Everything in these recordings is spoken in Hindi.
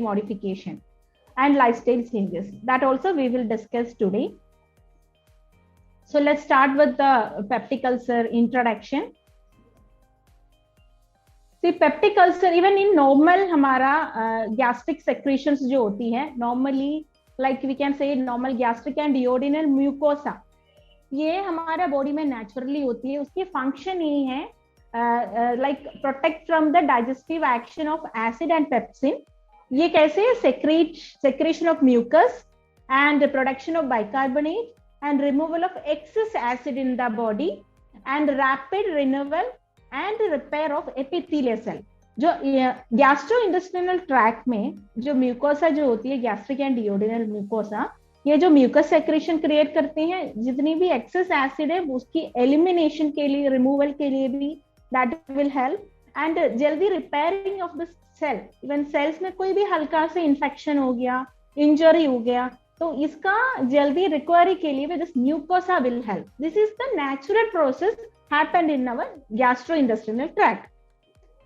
modification and lifestyle changes. That also we will discuss today. So let's start with the peptic ulcer introduction. See, peptic ulcer, even in normal हमारा gastric secretions जो होती है normally, like we can say normal gastric and duodenal mucosa, ये हमारा बॉडी में नेचुरली होती है. उसकी फंक्शन यही है like protect from the digestive action of acid and pepsin. ये कैसे? Secretion of mucus and production of bicarbonate and removal of excess acid in the body and rapid renewal and repair of epithelial cell. जो गैस्ट्रो इंटेस्टाइनल ट्रैक्ट में जो म्यूकोसा जो होती है, गैस्ट्रिक एंड डियोडेनल म्यूकोसा, ये जो म्यूकस सेक्रेशन क्रिएट करते हैं, जितनी भी एक्सेस एसिड है उसकी एलिमिनेशन के लिए, रिमूवल के लिए भी दैट विल हेल्प. एंड जल्दी repairing of the cell. Even cells में कोई भी हल्का से इन्फेक्शन हो गया, इंजरी हो गया, तो इसका जल्दी रिकवरी के लिए this mucosa will help. This is the natural process happened in our gastrointestinal tract.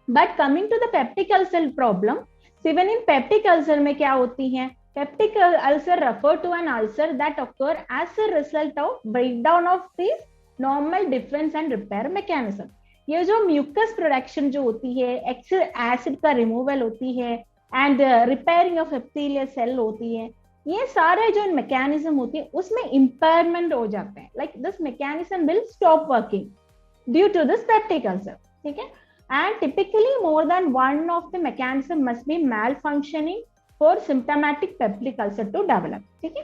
But coming to the peptic ulcer problem, even in peptic ulcer में क्या होती है? Peptic ulcer refer to an ulcer that occur as a result of breakdown of this normal difference and repair mechanism. ये जो म्यूकस प्रोडक्शन जो होती है, एक्सेस एसिड का रिमूवल होती है and repairing of epithelial cell होती है, ये सारे जो मैकेनिज्म होती है उसमें इम्पेयरमेंट हो जाते हैं. Like this mechanism will stop working due to this peptic ulcer. ठीक है. And typically more than one of the mechanism must be malfunctioning for symptomatic peptic ulcer to develop. ठीक है.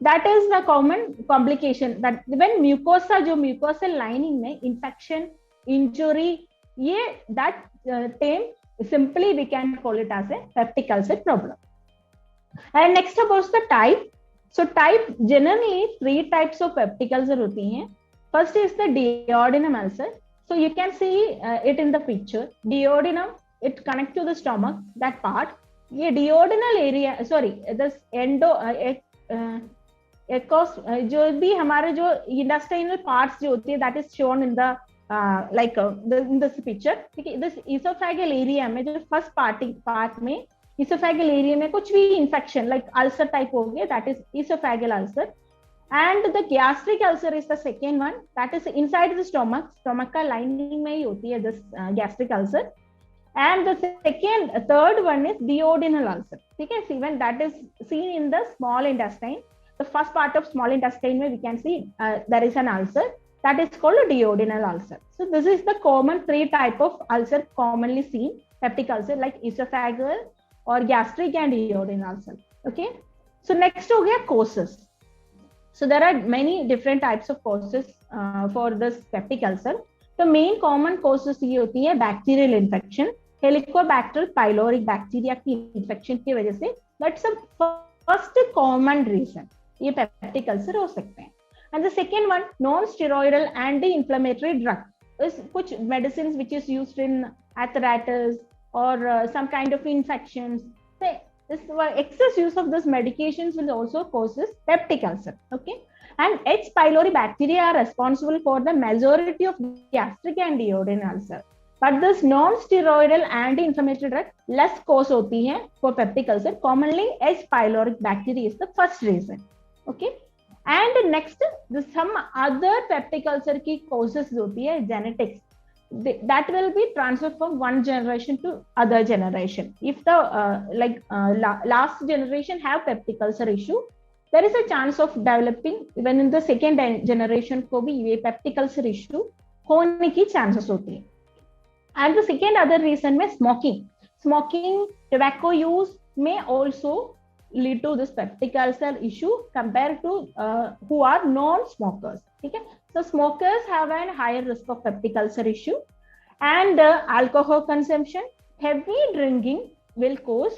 That is the common complication that when mucosa, जो mucosal lining में infection, injury, ये that term simply we can call it as a peptic ulcer problem. And next about the type. So type, generally 3 types of peptic ulcer होती हैं. First is the duodenum ulcer. So you can see it in the picture. Duodenum, it connects to the stomach, that part. ये duodenal area, sorry this endo x, जो भी हमारे जो इंटेस्टाइनल पार्ट्स जो होती है, that is shown in the like in this picture. ठीक है. दिस इसोफेगल एरिया में जो फर्स्ट पार्ट में इसोफेगल एरिया में कुछ भी इंफेक्शन लाइक अल्सर टाइप हो गया, that is oesophageal ulcer. And the gastric ulcer is the second one, that is inside the stomach. Stomach का लाइनिंग में ही होती है this gastric ulcer. And the third one is duodenal ulcer. ठीक है. Even that is seen in the small intestine. The first part of small intestine where we can see there is an ulcer that is called a duodenal ulcer. So this is the common 3 type of ulcer commonly seen, peptic ulcer, like esophageal or gastric and duodenal ulcer. Okay. So next हो गया causes. So there are many different types of causes for this peptic ulcer. तो मेन कॉमन कॉजेस ये होती है bacterial infection, helicobacter pyloric bacteria की इन्फेक्शन की वजह से. That's the first common reason ये पेप्टिक अल्सर हो सकते हैं. And the second one, non steroidal anti inflammatory drug. कुछ medicine which is used in arthritis और some kind of infections. This excess use of these medications will also causes peptic ulcer. Okay. And H. pylori bacteria are responsible for the majority of gastric and duodenal ulcer. But this non-steroidal anti-inflammatory drug less cause होती है for peptic ulcer. Commonly, H. pylori bacteria is the first reason. Okay. And next, some other peptic ulcer की causes होती है genetics. That will be transferred from one generation to other generation. If the last generation have peptic ulcer issue, there is a chance of developing even in the second generation को भी ये peptic ulcer issue होने की chances होती है. And the second other reason में smoking, tobacco use may also lead to this peptic ulcer issue compared to who are non-smokers. ठीक है. So smokers have a higher risk of peptic ulcer issue. And alcohol consumption, heavy drinking will cause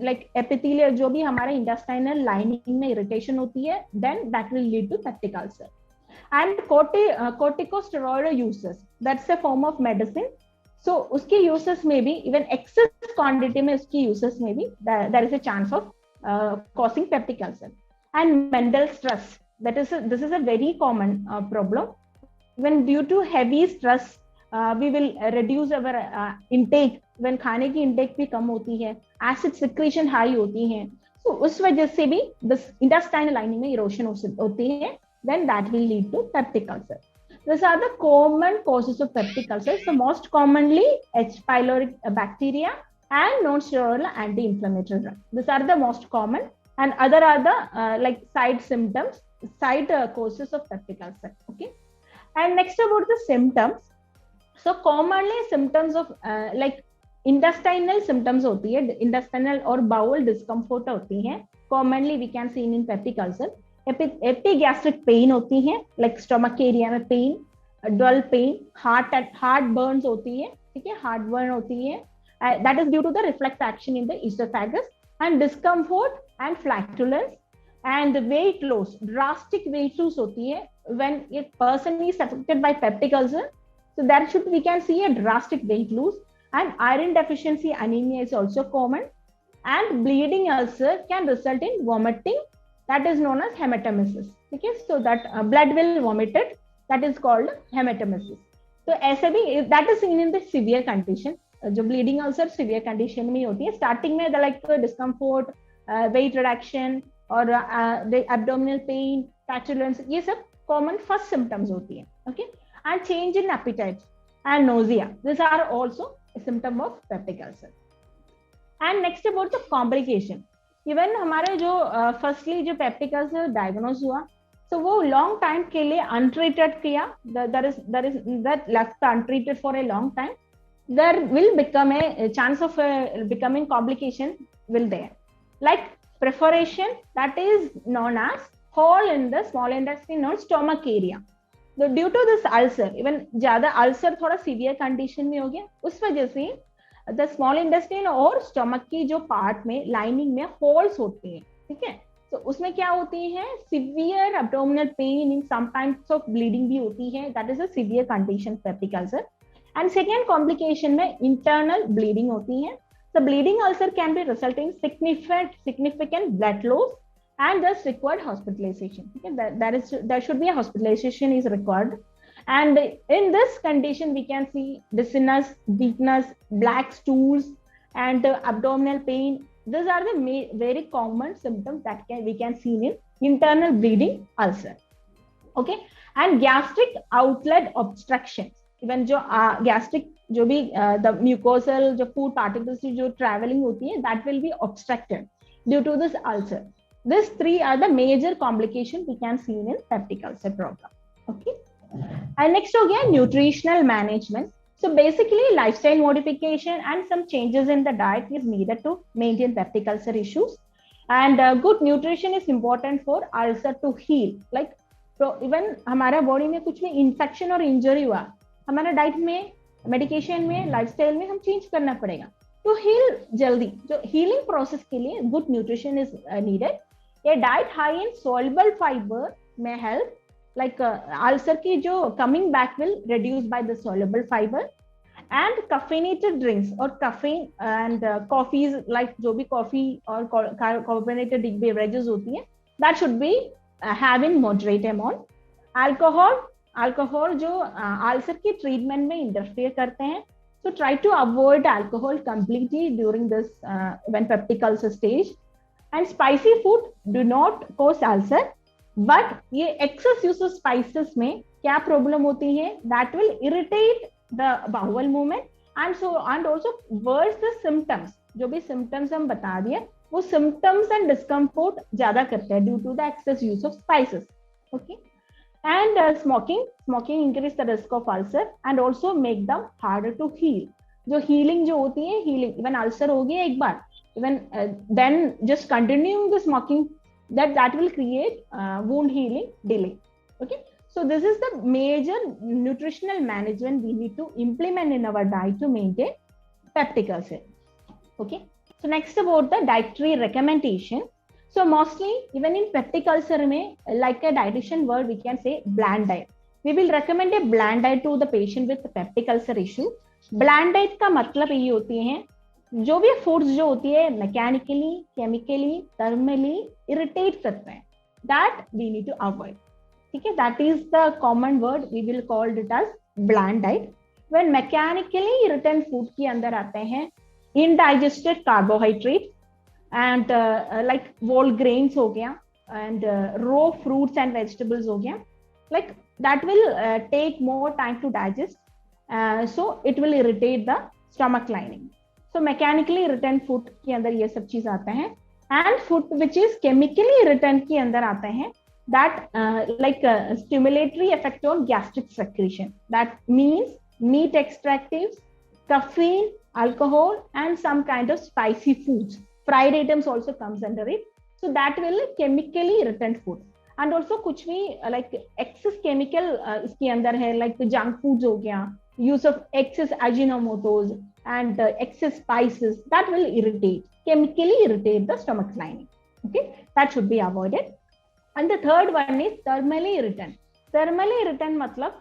like epithelial, जो भी हमारे intestinal lining में irritation होती है, then that will lead to peptic ulcer. And corticosteroid uses, that's a form of medicine. So उसके uses में भी even excess quantity में उसकी uses में भी there is a chance of causing peptic ulcer. And mental stress, this is a very common problem. When due to heavy stress we will reduce our intake. When खाने की intake भी कम होती है एसिड सिक्रीशन हाई होती है, तो उस वजह से भी इंटेस्टाइनल लाइनिंग में इरोशन होती है, then that will lead to peptic ulcer. These are the common causes of peptic ulcer. So most commonly H. pylori bacteria and non-steroidal anti-inflammatory drug. These are the most common, and other are the like side symptoms, side causes of peptic ulcer. Okay. And next about the symptoms. So commonly symptoms of like intestinal symptoms होती है, intestinal और bowel discomfort होती है, commonly we can see in peptic ulcer. Epigastric pain होती है, लाइक स्टमक एरिया में pain, dull pain, heart burns होती है, ठीक है, हार्ट बर्न होती है, that is due to the reflex action in the esophagus, and discomfort and flatulence and weight loss, drastic weight loss होती है when a person is affected by peptic ulcer, so that should we can see a drastic weight loss, and iron deficiency anemia is also common, and bleeding ulcer can result in vomiting, that is known as hematemesis. Okay, so that blood will vomited, that is called hematemesis. तो ऐसे भी that is seen in the severe condition. जो bleeding ulcer severe condition में होती है, starting में like discomfort, weight reduction और the abdominal pain, flatulence, ये सब common first symptoms होती है. Okay, and change in appetite and nausea, these are also a symptom of peptic ulcer. And next about the complication. Even हमारे जो फर्स्टली जो पेप्टिक अल्सर डायग्नोज हुआ, तो वो लॉन्ग टाइम के लिए अनट्रीटेड किया, that left untreated for a long time, there will become a chance of becoming complication will there, like perforation, that is known as hole in the small intestine or stomach area. So due to this ulcer, even ज्यादा अल्सर थोड़ा सीवियर कंडीशन में हो गया, उस वजह से द स्मॉल इंटेस्टाइन और स्टमक की जो पार्ट में लाइनिंग में होल्स होते हैं, ठीक है, तो उसमें क्या होती है, severe abdominal pain, in some times of bleeding भी होती है, that is a severe condition peptic ulcer. And second complication में इंटरनल ब्लीडिंग होती है. The bleeding ulcer can be result in significant blood loss and thus required hospitalization. Okay, there should be a hospitalization is required, and in this condition we can see dizziness, weakness, black stools, and abdominal pain. These are the very common symptoms that we can see in internal bleeding ulcer. Okay, and gastric outlet obstruction, even जो gastric जो भी the mucosal जो food particles जो traveling होती है, that will be obstructed due to this ulcer. These three are the major complications we can see in peptic ulcer problem. Okay, and next हो गया nutritional management. So basically lifestyle modification and some changes in the diet is needed to maintain peptic ulcer issues, and good nutrition is important for ulcer to heal. Like so even हमारा body में कुछ भी infection और injury हुआ, हमारा diet में, medication में, lifestyle में हम change करना पड़ेगा to heal जल्दी. जो healing process के लिए good nutrition is needed. A diet high in soluble fiber may help, like ulcer की जो coming back will reduce by the soluble fiber, and caffeinated drinks or caffeine and coffees, like जो भी coffee और carbonated beverages होती है, that should be have in moderate amount. alcohol जो ulcer की treatment में interfere करते हैं, so try to avoid alcohol completely during this when peptic ulcer stage. And spicy food do not cause ulcer, but ये excess use of spices में क्या problem होती है, that will irritate the bowel movement, and also worse the symptoms. जो भी symptoms हम बता दिए, वो symptoms and discomfort ज्यादा करते हैं due to the excess use of spices. Okay, and smoking increase the risk of ulcer and also make them harder to heal. जो healing जो होती है, healing even ulcer हो गया एक बार, even then just continuing the smoking, that will create wound healing delay. Okay, so this is the major nutritional management we need to implement in our diet to maintain peptic ulcer. Okay, so next about the dietary recommendation. So mostly even in peptic ulcer में, like a dietitian word we can say bland diet. We will recommend a bland diet to the patient with peptic ulcer issue. Bland diet का मतलब ये होती है, जो भी फूड्स जो होती है मैकेनिकली, केमिकली, थर्मली इरिटेट करते हैं, that we need to avoid. ठीक है, that is the common word we will called it as bland diet. When mechanically irritant food के अंदर आते हैं indigested carbohydrates and like whole grains हो गया, and raw fruits and vegetables हो गया, like that will take more time to digest, so it will irritate the stomach lining. So mechanically irritant food के अंदर ये सब चीज आते हैं, and food which is chemically irritant के अंदर आते हैं, that like stimulatory effect on gastric secretion. That means meat extractives, caffeine, alcohol, and some kind of spicy foods. Fried items also comes under it. So that will chemically irritant food. And also कुछ भी like excess chemical इसके अंदर है, like junk foods हो गया, use of excess ajinomotos and excess spices, that will irritate, chemically irritate the stomach lining. Okay, that should be avoided. And the third one is thermally irritant. Thermally irritant मतलब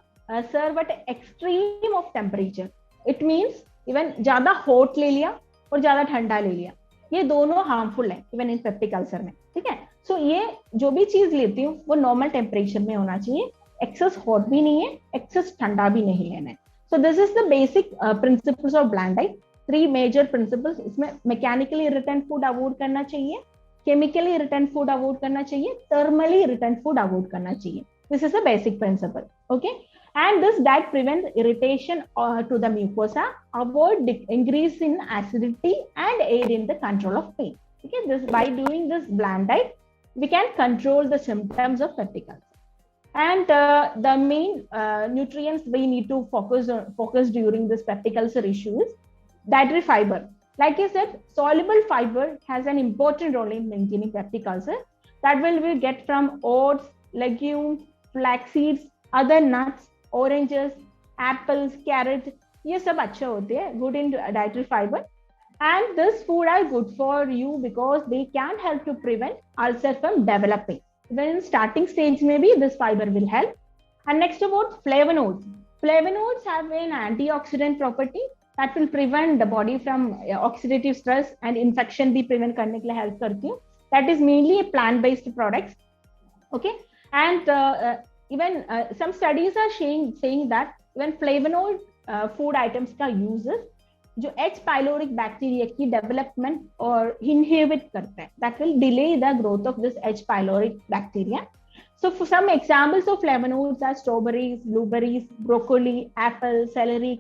serve at extreme of temperature. It means even ज्यादा hot ले लिया और ज्यादा ठंडा ले लिया, ये दोनों हार्मफुल है इवन इन पेप्टिक अल्सर में. ठीक है, सो ये जो भी चीज लेती हूँ वो नॉर्मल टेम्परेचर में होना चाहिए, एक्सेस हॉट भी नहीं है, एक्सेस ठंडा भी नहीं लेना है. So this is the basic principles of bland diet. 3 major principles इसमें. मैकेनिकली इरिटेंट फूड अवॉइड करना चाहिए, केमिकली इरिटेंट फूड अवॉइड करना चाहिए, थर्मली इरिटेंट फूड अवॉइड करना चाहिए. This is the basic principle. Okay, and this diet prevents irritation to the mucosa, avoid increase in acidity, and aid in the control of pain. Okay, this by doing this bland diet we can control the symptoms of peptic ulcer. And the main nutrients we need to focus during this peptic ulcer issue is dietary fiber. Like I said, soluble fiber has an important role in maintaining peptic ulcer. That will we get from oats, legumes, flax seeds, other nuts, oranges, apples, carrots, ये सब अच्छे होते हैं, good in dietary fiber. And this food are good for you because they can help to prevent ulcer from developing. Then in starting stage maybe this fiber will help. And next about flavonoids. Flavonoids have an antioxidant property that will prevent the body from oxidative stress and infection भी prevent करने के लिए help करती हूँ. That is mainly plant-based products. Okay, and even some studies are saying that when flavonoid food items का uses जो H. pylori bacteria की development और inhibit करते हैं, that will delay the growth of this H. pylori bacteria. So for some examples of flavonoids are strawberries, blueberries, broccoli, apple, celery,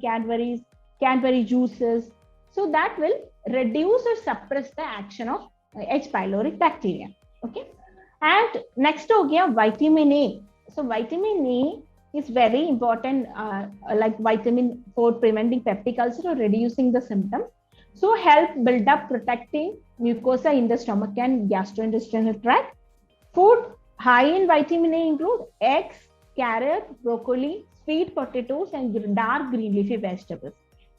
Cadbury juices. So that will reduce or suppress the action of H. pylori bacteria. Okay, and next हो गया vitamin A. So vitamin A is very important, like vitamin for preventing peptic ulcer or reducing the symptoms. So help build up protecting mucosa in the stomach and gastrointestinal tract. Food high in vitamin A include eggs, carrot, broccoli, sweet potatoes, and dark green leafy vegetables.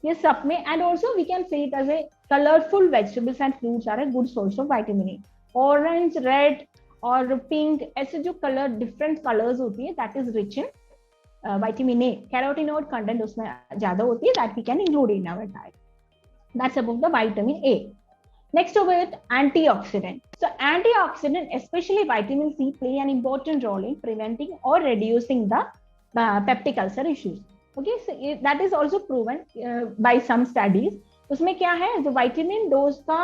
ये सब में, and also we can say it as a colorful vegetables and fruits are a good source of vitamin A. Orange, red और पिंक, ऐसे जो कलर डिफरेंट कलर्स होती है, that is rich in vitamin A. Carotenoid content उसमें ज्यादा होती है, that we can include in our diet. That's about the vitamin A. Next over it, antioxidant. So antioxidant, especially vitamin C, play an important role in preventing or reducing the peptic ulcer issues. Okay, so that is also proven by some studies. उसमें क्या है, जो विटामिन डोज का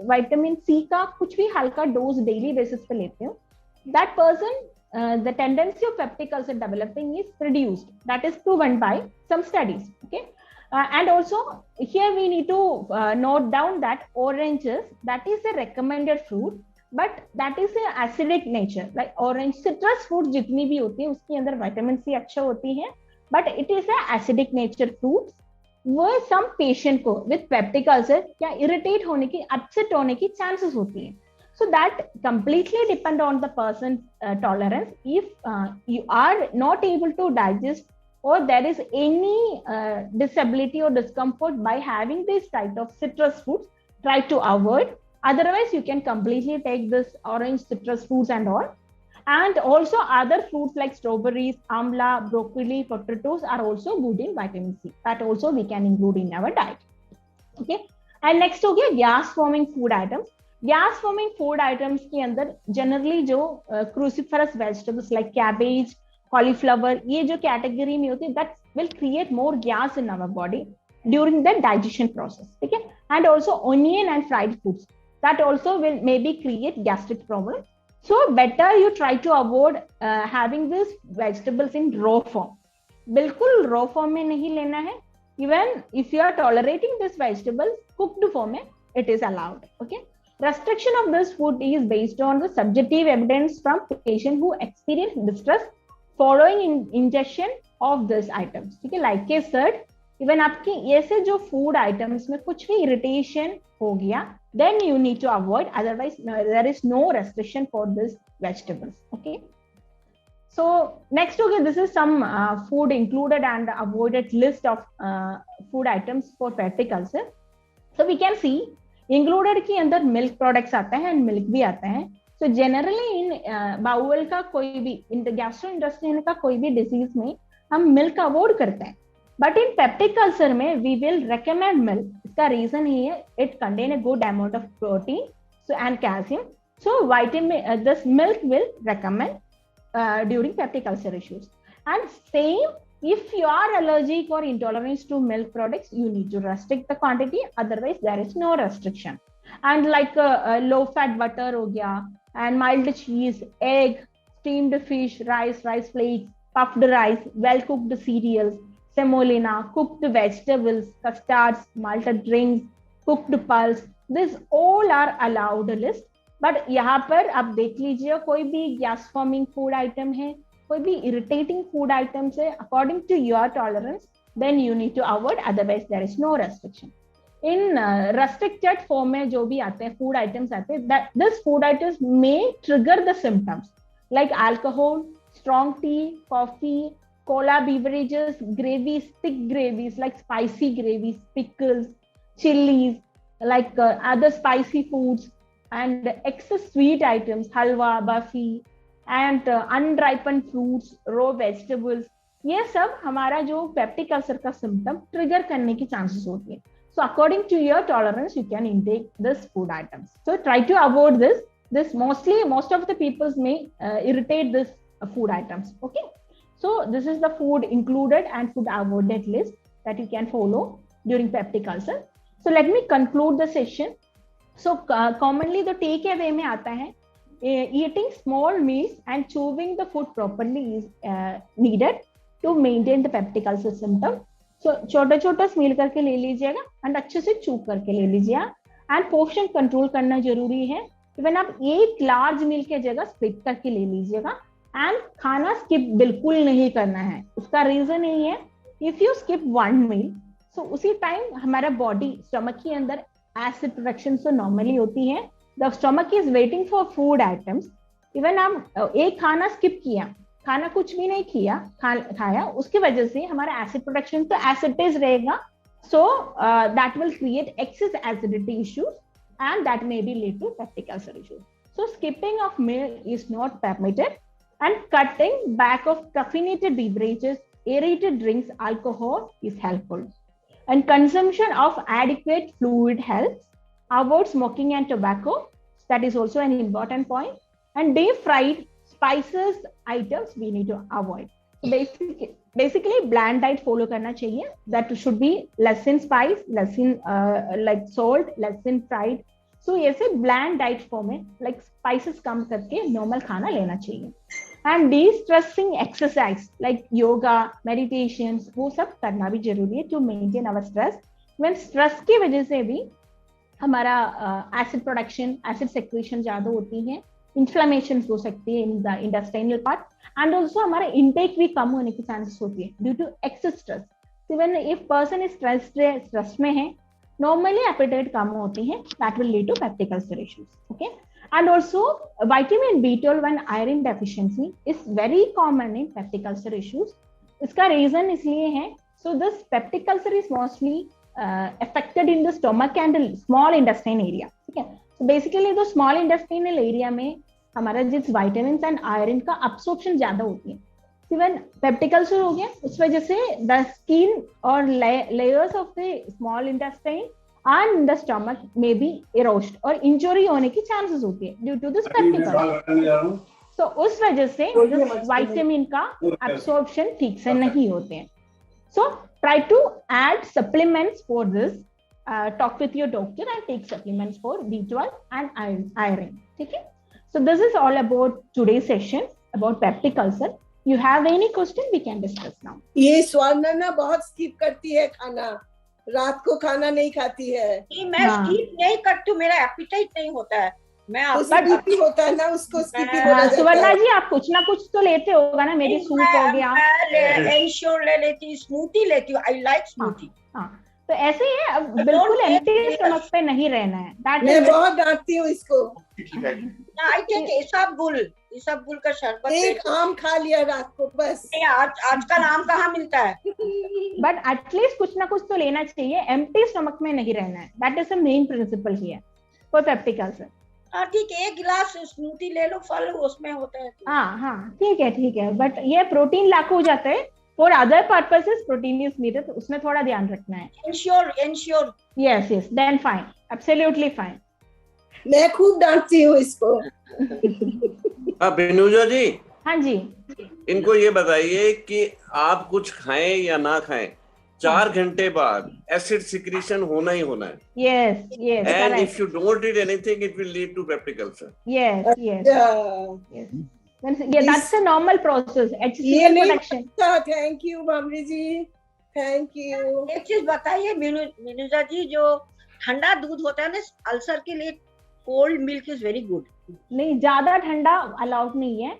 विटामिन सी का कुछ भी हल्का डोज डेली बेसिस पे लेते हो, that person the tendency of peptic ulcer developing is reduced. That is proven by some studies. Okay, and also here we need to note down that oranges, that is a recommended fruit, but that is a acidic nature. Like orange, citrus fruit जितनी भी होती है उसके अंदर विटामिन सी अच्छा होती है, but it is a acidic nature fruits. वो सम पेशेंट को विद पेप्टिक अल्सर क्या इरिटेट होने की, अपसेट होने की चांसेस होती है. So that completely depend on the person tolerance. If you are not able to digest or there is any disability or discomfort by having this type of citrus fruits, try to avoid. Otherwise you can completely take this orange, citrus fruits and all. And also other fruits like strawberries, amla, broccoli, potatoes are also good in vitamin C. That also we can include in our diet. Okay, and next हो गया gas forming food items. Gas forming food items के अंदर generally जो cruciferous vegetables like cabbage, cauliflower, ये जो category में होती है, that will create more gas in our body during the digestion process. ठीक है, and also onion and fried foods. That also will maybe create gastric problem. So better you try to avoid having these vegetables in raw form. बिल्कुल raw form में नहीं लेना है. Even if you are tolerating this vegetable, cooked form में it is allowed. Okay. Restriction of this food is based on the subjective evidence from patient who experience distress following ingestion of this items. ठीक है. Like I said, इवन आपकी ऐसे जो फूड आइटम्स में कुछ भी इरिटेशन हो गया, then you need to avoid, otherwise there is no restriction for this vegetables. Okay, so next, okay, this is some food included and avoided list of food items for peptic ulcer. So we can see included के अंदर मिल्क प्रोडक्ट्स आते हैं एंड मिल्क भी आते हैं. So generally इन बाउल का कोई भी इन गैस्ट्रोइंटेस्टाइनल का कोई भी डिजीज में हम मिल्क अवॉइड करते हैं. But in peptic ulcer में we will recommend milk. इसका reason ही है it contain a good amount of protein and calcium. So vitamin this milk will recommend during peptic ulcer issues. And same, if you are allergic or intolerant to milk products, you need to restrict the quantity. Otherwise there is no restriction. And like low fat butter हो गया, and mild cheese, egg, steamed fish, rice flakes, puffed rice, well cooked cereals, semolina, cooked vegetables, custards, malted drinks, cooked pulse, this all are allowed list. But यहाँ पर आप देख लीजिए, कोई भी गैस फॉर्मिंग फूड आइटम है, कोई भी इरिटेटिंग फूड आइटम्स है, according to your tolerance, then you need to avoid, otherwise there is no restriction. In restricted form में जो भी आते हैं फूड आइटम्स आते हैं, this food items may trigger the symptoms like alcohol, strong tea, coffee, cola beverages, gravies, thick gravies like spicy gravies, pickles, chilies, like other spicy foods, and excess sweet items, halwa, barfi, and unripened fruits, raw vegetables. ये सब हमारा जो पेप्टिक अल्सर का सिम्टम ट्रिगर करने की चांसेस होती है. So according to your tolerance, you can intake this food items. So try to avoid this. Most of the people may irritate this food items. Okay. So this is the food included and food avoided list that you can follow during peptic ulcer. So let me conclude the session. So commonly the take away में आता है, eating small meals and chewing the food properly is needed to maintain the peptic ulcer symptom. So छोटा छोटा मील करके ले लीजिएगा and अच्छे से chew करके ले लीजिएगा. And portion control करना जरूरी है. इवन आप एक लार्ज मील के जगह स्प्लिट करके ले लीजिएगा. एंड खाना स्किप बिल्कुल नहीं करना है. उसका रीजन यही है, if you skip one meal, so उसी टाइम हमारा बॉडी स्टमक के अंदर एसिड प्रोडक्शन तो नॉर्मली होती है. The stomach is waiting for food items. Even हम एक खाना स्किप किया, खाना कुछ भी नहीं खाया, उसकी वजह से हमारा एसिड प्रोडक्शन तो एसिडिटीज रहेगा. So that will create excess acidity issues and that may be lead to peptic ulcer issues. So skipping of meal is not permitted. And cutting back of caffeinated beverages, aerated drinks, alcohol is helpful. And consumption of adequate fluid helps. Avoid smoking and tobacco. That is also an important point. And deep fried spices items we need to avoid. So basically bland diet follow करना चाहिए. That should be less in spice, less in like salt, less in fried. So ऐसे bland diet form में like spices कम करके normal खाना लेना चाहिए. And de-stressing exercise like yoga, meditations, वो सब करना भी जरूरी है to maintain our stress. When stress की वजह से भी हमारा acid production, acid secretion ज़्यादा होती है, inflammation हो सकती है in the intestinal part, and also हमारा intake भी कम होने की chances होती है due to excess stress. So when if person is stress में है, normally appetite कम होती है, that will lead to peptic ulcer issues. Okay. And also vitamin B12 and iron deficiency is very common in peptic ulcer issues. इसका reason इसलिए है, so this peptic ulcer is mostly affected in the stomach and the small intestine area. ठीक है. So basically the small intestinal area में हमारा जिस vitamins and iron का absorption ज्यादा होती है. Even peptic ulcer हो गया, उस वजह से the skin or layers of the small intestine and the stomach may be eroded और injury होने की chances होती है due to this peptic ulcer. So उस वजह से vitamin का absorption ठीक से नहीं होते हैं. So try to add supplements for this talk with your doctor and take supplements for B12 and iron. Okay, so this is all about today's session about peptic ulcer. You have any question, we can discuss now. ये स्वर्णा ना बहुत स्किप करती है खाना, रात को खाना नहीं खाती है। मैं स्किप नहीं करती हूँ, मेरा एपिटाइट नहीं होता है। मैं स्किप होता है ना, उसको स्किप हो जाता है। सुवर्णा जी आप कुछ ना कुछ तो लेते होगा ना, मेरी सूप हो गया, एंश्योर ले लेती हूँ, स्मूथी लेती हूँ, आई लाइक स्मूथी। तो ऐसे ही है, अब बिल्कुल एम्प्टी स्टमक पे नहीं रहना है। मैं बहुत डांटती हूँ इसको। आई टेक इसबगुल का शरबत, एक आम खा लिया रात को बस। आजकल आम कहाँ मिलता है? बट एटलीस्ट कुछ ना कुछ तो लेना चाहिए, एम्प्टी स्टमक में नहीं रहना है। That is the main principle here for peptic ulcer. ठीक है, 1 गिलास स्मूथी ले लो, फल उसमें होता है। हाँ ठीक है, बट ये प्रोटीन लाख हो जाता है, for other purposes protein is needed, उसमें थोड़ा ध्यान रखना है। Ensure yes then fine, absolutely fine. मैं खूब डांटती हूँ इसको। बिनुजा जी, हाँ जी, इनको ये बताइए कि आप कुछ खाएं या ना खाएं, 4 घंटे बाद एसिड सिक्रीशन होना ही होना है। Yes and if you don't eat anything it will lead to peptic ulcer. Yes that's a normal process, HCl production। Thank you Mamri ji, thank you. एक चीज बताइए मिनुजा जी, जो ठंडा दूध होता है ना अल्सर के लिए, cold milk is very good. नहीं, ज्यादा ठंडा अलाउड नहीं है।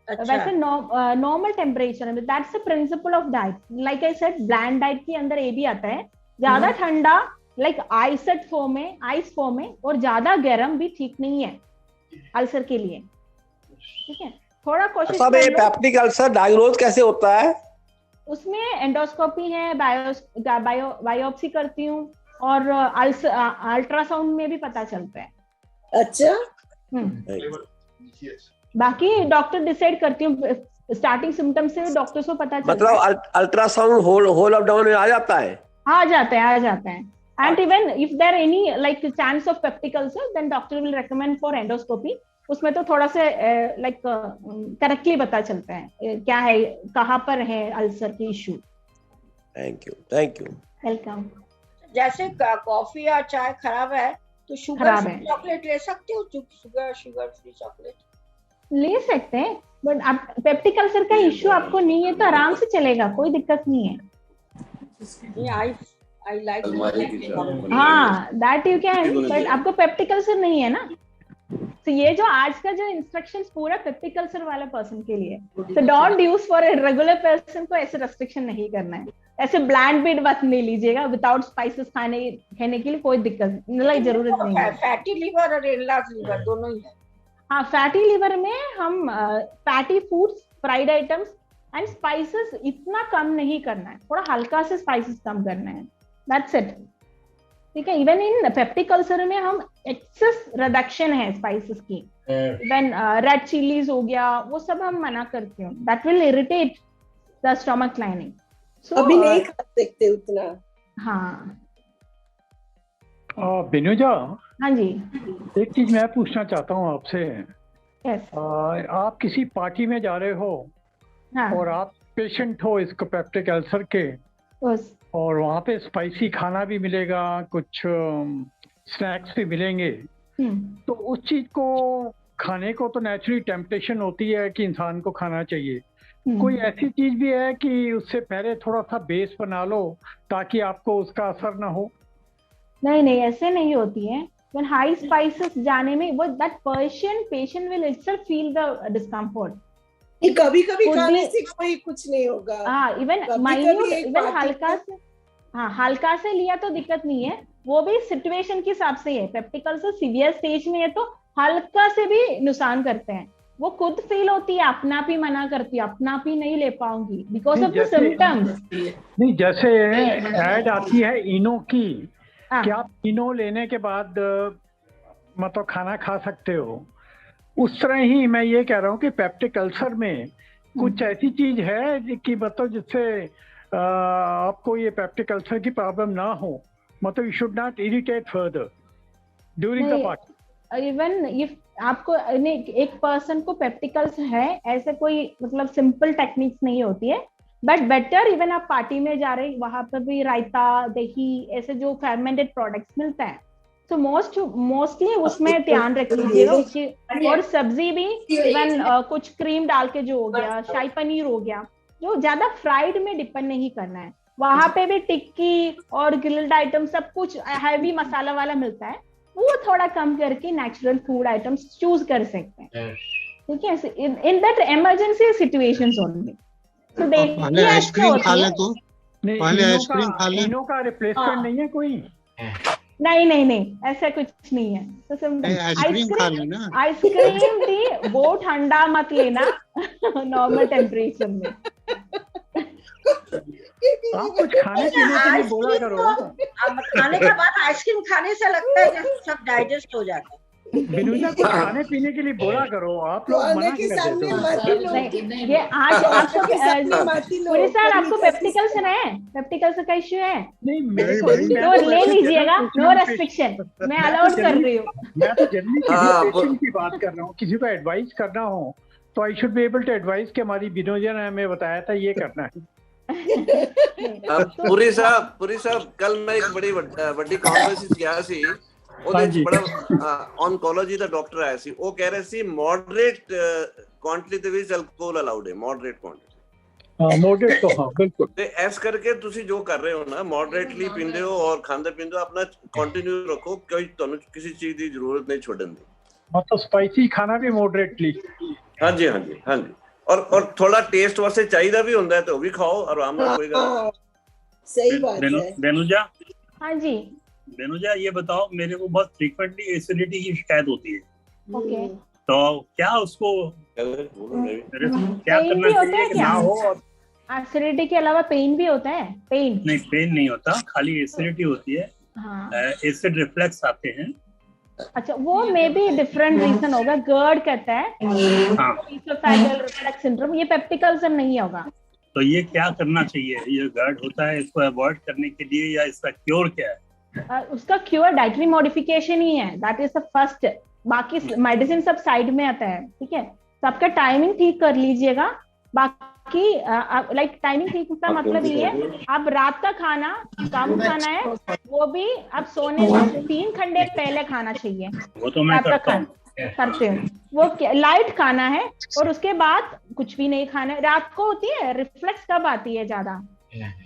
अच्छा। वैसे नॉर्मल टेम्परेचर में, that's the principle of diet. Like I said, bland diet के अंदर ये भी आता है। ज्यादा ठंडा लाइक आइस फॉर्म में और ज्यादा गर्म भी ठीक नहीं है अल्सर के लिए। ठीक है, थोड़ा कोशिश सब ये पेप्टिक अल्सर डायग्नोज कैसे होता है? उसमें एंडोस्कोपी है, बायोप्सी करती हूँ, और अल्ट्रासाउंड में भी पता चलता है। अच्छा। बाकी डॉक्टर डिसाइड करती हूँ, स्टार्टिंग सिम्टम्स से डॉक्टर को पता चलता है। मतलब अल्ट्रासाउंड होल ऑफ डाउन में आ जाता है? आ जाता है। And even if there any like chance of peptic ulcer, then doctor will recommend for endoscopy. उसमें तो थोड़ा सा लाइक करेक्टली पता चलता है क्या है, कहाँ पर है अल्सर की इशू। Thank you welcome. जैसे कॉफी या चाय खराब है तो शुगर फ्री चॉकलेट ले सकते हो, शुगर फ्री चॉकलेट ले सकते हैं, बट आप पेप्टिक अल्सर का इशू आपको नहीं है तो आराम से चलेगा, कोई दिक्कत नहीं है। I like हाँ, दैट यू कैन, बट आपको पेप्टिक अल्सर नहीं है ना। तो ये जो आज का जो इंस्ट्रक्शंस पूरा पेप्टिक अल्सर वाला पर्सन के लिए, तो don't use for a regular person को ऐसे रेस्ट्रिक्शन नहीं करना है। ऐसे ब्लैंड बीट बात नहीं लीजिएगा, विदाउट स्पाइसेस खाने के लिए कोई दिक्कत नहीं, जरूरत नहीं है। फैटी लिवर और एनलार्ज लिवर दोनों ही है। हाँ, फैटी लिवर में हम fatty foods, fried items and spices इतना कम नहीं करना है, थोड़ा हल्का से स्पाइसेस कम करना है, दैट्स इट। ठीक है, इवन इन पेप्टिक अल्सर में हम एक्सेस रिडक्शन है स्पाइसेस की, इवन रेड चिलीज हो गया, वो सब हम मना करते हैं, that will irritate the stomach lining. अभी नहीं खा सकते उतना। हाँ बिनुजा, हाँ जी, एक चीज मैं पूछना चाहता हूँ आपसे। यस। आप किसी पार्टी में जा रहे हो, हाँ, और आप पेशेंट हो इसको पेप्टिक अल्सर के, बस, और वहाँ पे स्पाइसी खाना भी मिलेगा, कुछ स्नैक्स भी मिलेंगे, तो उस चीज को खाने को तो नेचुरली टेम्पटेशन होती है कि इंसान को खाना चाहिए। कोई ऐसी चीज भी है कि उससे पहले थोड़ा सा बेस बना लो ताकि आपको उसका असर ना हो? नहीं, ऐसे नहीं होती है। When high spices जाने में वो that patient will itself feel the discomfort। कभी खाने से कोई कुछ नहीं होगा। हाँ, इवन माइन्यूट, इवन हल्का से लिया तो दिक्कत नहीं है, वो भी सिचुएशन के हिसाब से है। पेप्टिक अल्सर सीवियर स्टेज में है तो हल्का से भी नुकसान करते हैं, वो खुद फील होती है, अपना आप ही मना करती है, अपना आप ही नहीं ले पाऊंगी बिकॉज ऑफ द सिम्टम्स। नहीं, जैसे ऐड आती है इनो की, क्या आप इनो लेने के बाद मतलब खाना खा सकते हो? उस तरह ही मैं ये कह रहा हूँ कि पेप्टिक अल्सर में कुछ ऐसी चीज है कि मतलब जिससे आपको ये पेप्टिक अल्सर की प्रॉब्लम ना हो, मतलब you should not irritate further during the party. Even if आपको एक पर्सन को पेप्टिक अल्सर है, ऐसे कोई मतलब सिंपल टेक्निक्स नहीं होती है। बट बेटर इवन आप पार्टी में जा रहे हैं वहां पर भी रायता, दही, ऐसे जो फर्मेंटेड प्रोडक्ट्स मिलता है, तो मोस्टली उसमें ध्यान रख लीजिएगा। और सब्जी भी इवन कुछ क्रीम डाल के जो हो गया, शाही पनीर हो गया, जो ज्यादा फ्राइड में डिपेंड नहीं करना है। वहां पे भी टिक्की और ग्रिल्ड आइटम सब कुछ हैवी मसाला वाला मिलता है, वो थोड़ा कम करके नेचुरल फूड आइटम्स चूज कर सकते हैं, ठीक है, in that emergency situations only. तो पहले आइसक्रीम खा ले तो पहले इनो आइसक्रीम खा ले। इनो का रिप्लेसमेंट नहीं है कोई? नहीं, ऐसा कुछ नहीं है। तो आइसक्रीम खा लेना। आइसक्रीम भी वो ठंडा मत लेना, नॉर्मल टेम्परेचर में। आप कुछ खाने पीने के लिए बोला करो। अब खाने के बाद आइसक्रीम खाने से लगता है जैसे सब डाइजेस्ट हो जाता है। बिनुजा कुछ खाने पीने के लिए बोला करो, आप लोग मना कर देते हो। ये आज आपको पूरे साल आपको पेप्टिकल्स है, पेप्टिकल्स का इश्यू है? नहीं मेरे तो ले लीजिएगा, नो रेस्ट्रिक्शन, मैं अलाउड कर रही हूँ। मैं तो जनरली पेशेंट की बात कर रहा हूँ, किसी को एडवाइस करना हो तो I should be able to advice कि हमारी बिनोजा ने हमें बताया था ये करना है। पुरी साहब कल मैं एक बड़ी कॉन्फ्रेंस गया सी, ਉਹਦੇ ਬੜਾ ਔਨਕੋਲੋਜੀ ਦਾ ਡਾਕਟਰ ਆਇਆ ਸੀ, ਉਹ ਕਹਿ ਰਹੇ ਸੀ ਮੋਡਰੇਟ ਕੁਆਂਟੀਟੀ ਦੇ ਵਿੱਚ ਅਲਕੋਹਲ ਅਲਾਉਡ ਹੈ, ਮੋਡਰੇਟ ਕੁਆਂਟੀਟੀ। ਹਾਂ ਮੋਡਰੇਟ तो हाँ बिल्कुल। ਤੇ ਇਸ ਕਰਕੇ ਤੁਸੀਂ ਜੋ ਕਰ ਰਹੇ ਹੋ ਨਾ, ਮੋਡਰੇਟਲੀ ਪੀਂਦੇ ਹੋ ਔਰ ਖਾਂਦੇ ਪੀਂਦੇ ਹੋ, ਆਪਣਾ ਕੰਟੀਨਿਊ ਰੱਖੋ, ਕੋਈ ਤੁਹਾਨੂੰ ਕਿਸੇ ਚੀਜ਼ ਦੀ ਜ਼ਰੂਰਤ ਨਹੀਂ ਛੱਡਣ ਦੀ। मतलब स्पाइसी खाना भी मॉडरेटली। ਹਾਂਜੀ और थोड़ा टेस्ट वास्ते चाहिए भी होता है तो भी खाओ आराम ਨਾਲ, कोई गल। सही बात है। बेनुजा, हाँ जी बेनुजा ये बताओ, मेरे को बहुत फ्रीक्वेंटली एसिडिटी की शिकायत होती है, ओके, तो क्या उसको क्या पेन करना भी होता चाहिए है कि क्या? ना हो? और एसिडिटी के अलावा पेन भी होता है? पेन नहीं होता, खाली एसिडिटी होती है। हाँ एसिड रिफ्लेक्स आते हैं। अच्छा, वो मे बी डिफरेंट रीजन होगा। गर्ड कहता है, हाँ, इसोफेगल रिफ्लक्स सिंड्रोम, ये पेप्टिकल्स नहीं होगा। तो ये क्या करना चाहिए? ये गर्ड होता है, इसको अवॉइड करने के लिए, या इसका क्योर क्या है? उसका क्योर डाइटरी मॉडिफिकेशन ही है, दैट इज द फर्स्ट। बाकी मेडिसिन सब साइड में आता है, ठीक है। तो आपका टाइमिंग ठीक कर लीजिएगा। बाकी लाइक टाइमिंग ठीक का मतलब ये है, आप रात का खाना कम खाना है, वो भी आप सोने से 3 घंटे पहले खाना चाहिए। वो तो मैं करते हैं, वो लाइट खाना है, और उसके बाद कुछ भी नहीं खाना है। रात को होती है रिफ्लेक्स कब आती है ज्यादा?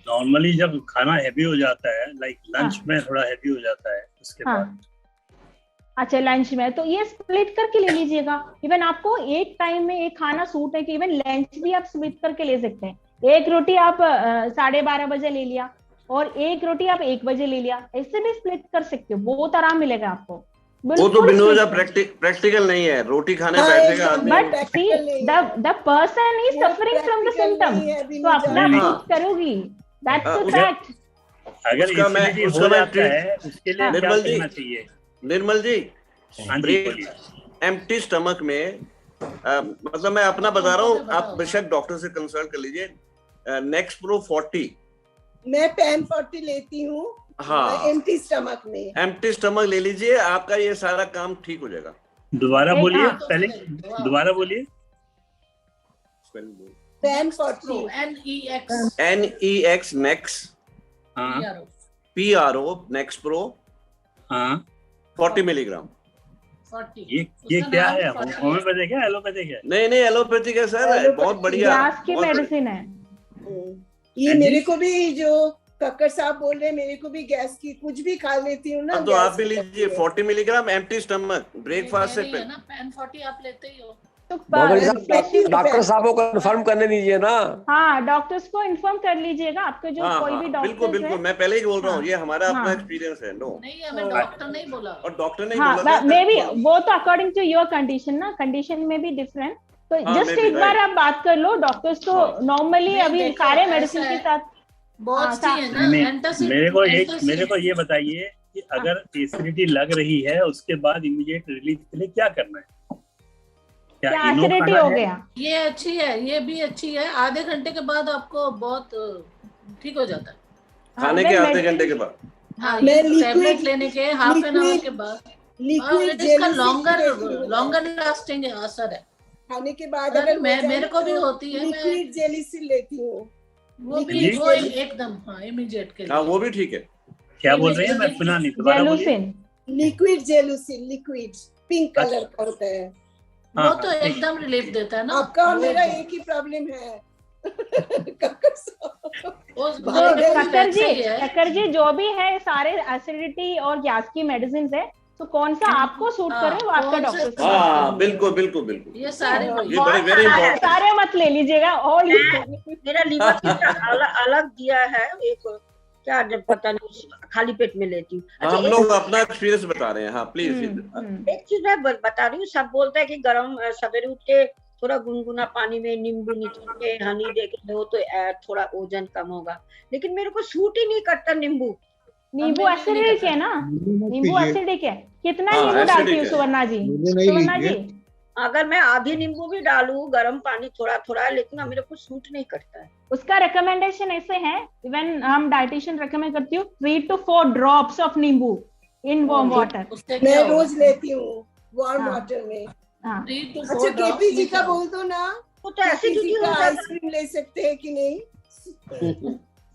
नॉर्मली जब खाना हैवी हो जाता है, लाइक लंच में थोड़ा हैवी हो जाता है, उसके बाद। अच्छा, लंच में तो ये स्प्लिट करके ले लीजिएगा। इवन आपको एक टाइम में एक खाना सूट है कि इवन लंच भी आप स्प्लिट करके ले सकते हैं। एक रोटी आप 12:30 बजे ले लिया और एक रोटी आप 1 बजे ले लिया, ऐसे भी स्प्लिट कर सकते हो, बहुत आराम मिलेगा आपको। वो तो बिनोजा प्रैक्टिकल नहीं है, रोटी खाने बैठेगा आदमी। But see the person is suffering from the symptom, तो अपना खुद करोगी, दैट्स द फैक्ट। अगर एसिडिटी हो जाता है उसके लिए क्या करना चाहिए? निर्मल जी, एम्प्टी स्टमक में मतलब मैं अपना बता रहा हूँ, आप बेशक डॉक्टर से कंसल्ट कर लीजिए। नेक्सप्रो 40, मैं पेन 40 लेती हूँ। हाँ, एम्प्टी स्टमक में एम्प्टी स्टमक ले लीजिए, आपका ये सारा काम ठीक हो जाएगा। दोबारा बोलिए, पहले दोबारा बोलिए। Pan 40 NEX Nex, PRO Nexpro 40 milligram. ये क्या है? होम्योपैथिक है, एलोपैथिक है? नहीं एलोपैथिक है सर, बहुत बढ़िया गैस की मेडिसिन है ये। मेरे को भी जो कक्कर साहब बोल रहे हैं, मेरे को भी गैस की कुछ भी खा लेती हूँ ना, तो आप भी लीजिए 40 मिलीग्राम एम्प्टी स्टमक ब्रेकफास्ट से पहले। पेन 40 आप लेते ही हो तो डॉक्टर साहब को कंफर्म करने दीजिए ना। हाँ, डॉक्टर्स को इन्फॉर्म कर लीजिएगा, आपके जो कोई भी डॉक्टर। बिल्कुल मैं पहले ही बोल रहा हूँ, ये हमारा अपना एक्सपीरियंस है। नो नहीं, हमें डॉक्टर नहीं बोला, और डॉक्टर नहीं बोला, मे बी वो तो अकॉर्डिंग टू योर कंडीशन ना, कंडीशन में भी डिफरेंट। तो जस्ट एक बार आप बात कर लो डॉक्टर्स को। नॉर्मली अभी सारे मेडिसिन के साथ बहुत सी है ना। मेरे को ये बताइए कि अगर एसिडिटी लग रही है उसके बाद इमीडिएट रिलीफ के लिए क्या करना है? क्या एसिडिटी हो गया? ये अच्छी है, ये भी अच्छी है। आधे घंटे के बाद आपको बहुत ठीक हो जाता है, खाने के आधे घंटे के बाद। हाँ, टैबलेट लेने के हाफ एन आवर के बाद। लिक्विड इसका लॉन्गर लास्टिंग असर है खाने के बाद। अगर मेरे को भी होती है, लिक्विड जेली से लेती हूँ। वो भी वो एकदम हाँ इमीडिएट के लिए। वो भी ठीक है। क्या बोल रहे हैं, मैं सुना नहीं, दोबारा बोलिए। लिक्विड जेलुसिन, लिक्विड पिंक कलर का होता है। वो तो एकदम रिलीफ देता है ना। आपका और मेरा एक ही प्रॉब्लम है। शक्कर जी जो भी है सारे एसिडिटी और गैस की मेडिसिन है, तो कौन सा आपको सूट करे वो आपका डॉक्टर। हाँ बिल्कुल बिल्कुल बिल्कुल, ये सारे वेरी इंपॉर्टेंट। सारे मत ले लीजिएगा। और मेरा लीवर अलग दिया है एक, क्या जब पता नहीं, खाली पेट में लेती हूँ। हम लोग अपना एक्सपीरियंस बता रहे हैं। हाँ प्लीज। एक चीज मैं बता रही हूँ, सब बोलते हैं कि गरम सवेरे उठ के थोड़ा गुनगुना पानी में नींबू निचोड़ के हनी दे के दो तो थोड़ा वजन कम होगा, लेकिन मेरे को सूट ही नहीं करता नींबू। नींबू एसिडिक है ना, नींबू एसिडिक है। कितना नींबू डालती हूँ सुवर्णा जी? सुवर्णा जी अगर मैं आधी नींबू भी डालूं गर्म पानी थोड़ा थोड़ा, लेकिन मेरे को सूट नहीं करता है। उसका रिकमेंडेशन ऐसे है, इवन हम डाइटिशियन रिकमेंड करती हूँ 3 to 4 ड्रॉप्स ऑफ नींबू इन वार्म वाटर। मैं रोज लेती हूँ वार्म वाटर में। अच्छा केपी जी का बोल दो ना, वो तो एसिडिटी का आइसक्रीम ले सकते हैं कि नहीं?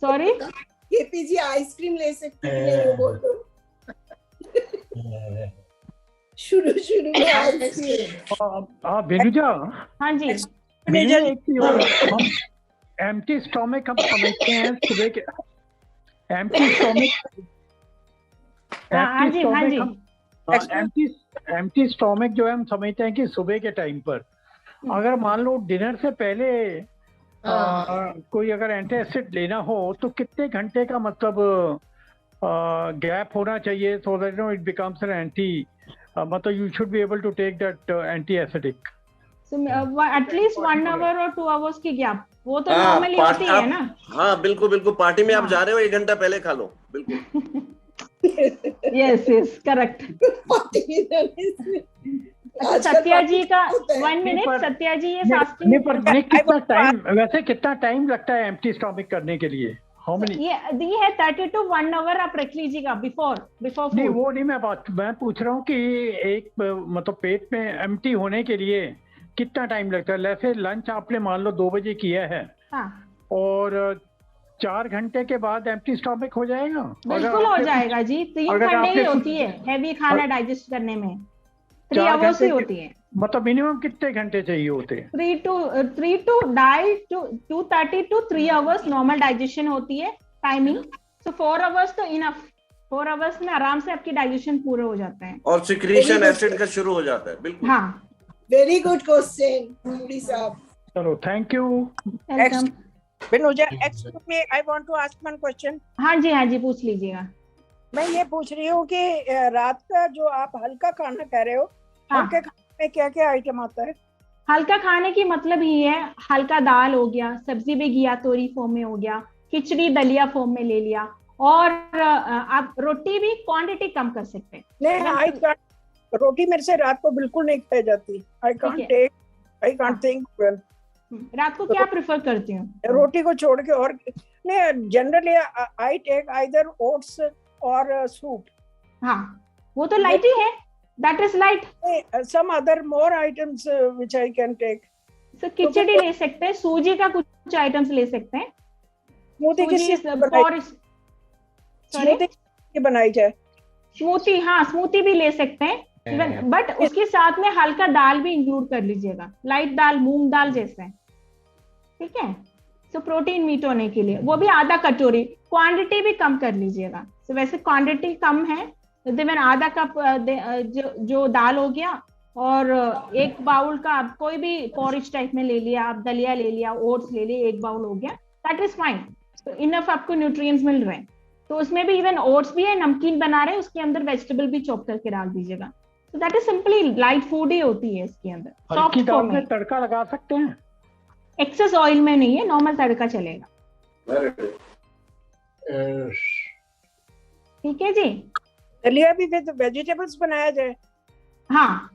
सॉरी केपी जी आइसक्रीम ले सकते हैं कि नहीं बोल दो। शुरू में आइसक्रीम। भेनुजा। हाँ जी। हम एम्प्टी स्टोमक हम समझते हैं सुबह के, एम्प्टी स्टोमक। हाँ जी हाँ जी। एम्प्टी स्टोमक जो है हम समझते हैं कि सुबह के टाइम पर अगर मान लो डिनर से पहले कोई अगर एंटासिड लेना हो तो कितने घंटे का मतलब गैप होना चाहिए, so that it becomes an anti, मतलब you should be able to take that anti acidic. At least 1 hour और 2 hours की गैप, वो तो नॉर्मली होती है ना। हाँ बिल्कुल बिल्कुल, पार्टी में आप जा रहे हो 1 घंटा पहले खा लो। बिल्कुल यस करेक्ट। सत्या जी का 1 minute। सत्या जी ये कितना टाइम, वैसे कितना टाइम लगता है एम्प्टी स्टोमक करने के लिए? ये है 30 to 1 hour आप रख लीजिएगा बिफोर फूड। नहीं वो नहीं मैं पूछ रहा हूँ कि एक मतलब पेट में एम्प्टी होने के लिए कितना टाइम लगता है? जैसे लंच आपने मान लो 2 बजे किया है, और 4 घंटे के बाद एम्प्टी स्टोमक हो जाएगा? बिल्कुल हो जाएगा जी। 3 घंटे ही होती है हैवी खाना डाइजेस्ट करने में, 3 hours ही होती है। मतलब मिनिमम कितने घंटे चाहिए होते हैं? 3 to 2:30 to 3 hours normal digestion होती है टाइमिंग। सो 4 hours तो इनफ। 4 hours में आराम से आपकी डाइजेशन पूरा हो जाता है और सिक्रीशन एसिड का शुरू हो जाता है। बिल्कुल हाँ। वेरी गुड क्वेश्चन साहब। चलो thank you. Welcome. Benuja, excuse me, I want to ask one question. हाँ जी पूछ लीजिएगा। मैं ये पूछ रही हूँ कि रात का जो आप हल्का खाना कह रहे हो, हल्के खाने में क्या क्या आइटम आता है? हल्का खाने की मतलब ही है हल्का दाल हो गया, सब्जी भी घिया तोरी फॉर्म में हो गया, खिचड़ी दलिया फॉर्म में ले लिया, और आप रोटी भी क्वांटिटी कम कर सकते हैं। नहीं, रोटी मेरे से रात को बिल्कुल नहीं खाई जाती। I can't think. रात को क्या प्रेफर करती हूँ? रोटी को छोड़ के और नहीं, generally I take either oats और सूप। हाँ वो तो लाइट ही है, that is light. Some other more items which I can take. So khichdi ले सकते हैं, सूजी का कुछ आइटम्स ले सकते हैं। स्मूथी की बनाई जाए? स्मूथी, हाँ स्मूथी भी ले सकते हैं इवन, बट उसके साथ में हल्का दाल भी इंक्लूड कर लीजिएगा, लाइट दाल, मूंग दाल जैसे, ठीक है। सो प्रोटीन मीट होने के लिए वो भी आधा कटोरी, क्वांटिटी भी कम कर लीजिएगा। सो वैसे क्वांटिटी कम है तो देन आधा कप जो दाल हो गया, और 1 बाउल का आप कोई भी पॉरिज टाइप में ले लिया, आप दलिया ले लिया, ओट्स ले लिए, 1 बाउल हो गया, दैट इज फाइन। तो इनफ आपको न्यूट्रिएंट्स मिल रहे हैं। तो उसमें भी इवन ओट्स भी है, नमकीन बना रहे हैं उसके अंदर वेजिटेबल भी चॉप करके डाल दीजिएगा। तो that is simply light food ही होती है इसके अंदर। हल्की दाल में तड़का लगा सकते हैं? एक्सेस ऑयल में नहीं है, नॉर्मल तड़का चलेगा। ठीक है जी। दलिया भी विद वेजिटेबल्स बनाया जाए? हाँ,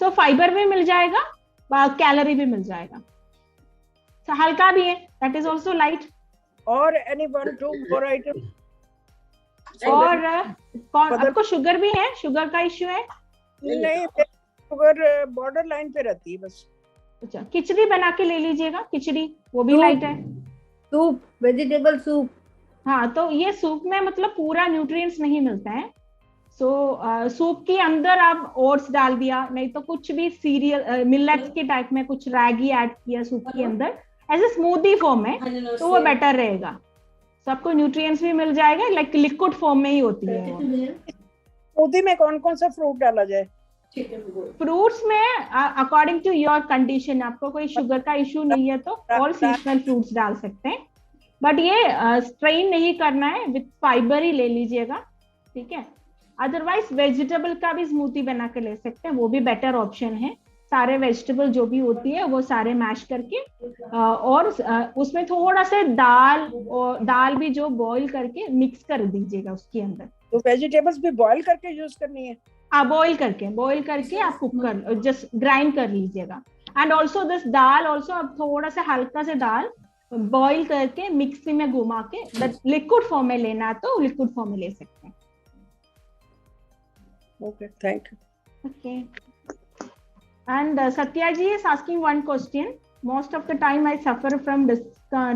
सो फाइबर भी मिल जाएगा, कैलोरी भी मिल जाएगा, so, हल्का भी है, दैट इज ऑल्सो लाइट। और एनी 1 2 4 आइटम? और आपको शुगर भी है? शुगर का इश्यू है? नहीं, शुगर बॉर्डर लाइन पे रहती है बस। अच्छा, खिचड़ी बना के ले लीजिएगा, खिचड़ी वो भी लाइट है। Soup, vegetable soup. हाँ, तो ये सूप में मतलब पूरा न्यूट्रिएंट्स नहीं मिलता है। सूप के अंदर आप ओट्स डाल दिया, नहीं तो कुछ भी सीरियल मिलेट्स के टाइप में कुछ रैगी ऐड किया सूप के अंदर एज ए स्मूदी फॉर्म में, तो वो बेटर रहेगा। सबको न्यूट्रिएंट्स भी मिल जाएगा, लाइक लिक्विड फॉर्म में ही होती है वो। स्मूदी में कौन कौन सा फ्रूट डाला जाए? फ्रूट्स में अकॉर्डिंग टू योर कंडीशन, आपको कोई शुगर का इश्यू नहीं है तो ऑल सीजनल फ्रूट्स डाल सकते हैं, बट ये स्ट्रेन नहीं करना है, विथ फाइबर ही ले लीजिएगा, ठीक है। अदरवाइज वेजिटेबल का भी स्मूदी बना के ले सकते हैं, वो भी बेटर ऑप्शन है। सारे वेजिटेबल जो भी होती है वो सारे मैश करके और उसमें थोड़ा सा दाल भी जो बॉईल करके मिक्स कर दीजिएगा उसके अंदर। तो वेजिटेबल्स भी बॉईल करके यूज करनी है? बॉईल करके आप कुक कर, जस्ट ग्राइंड कर लीजिएगा। And also this dal also आप थोड़ा सा हल्का से दाल बॉईल करके मिक्सी में घुमा के लिक्विड फॉर्म में लेना तो लिक्विड फॉर्म में ले सकते हैं। Okay, thank you. Okay, and Satya ji is asking one question. Most of the time I suffer from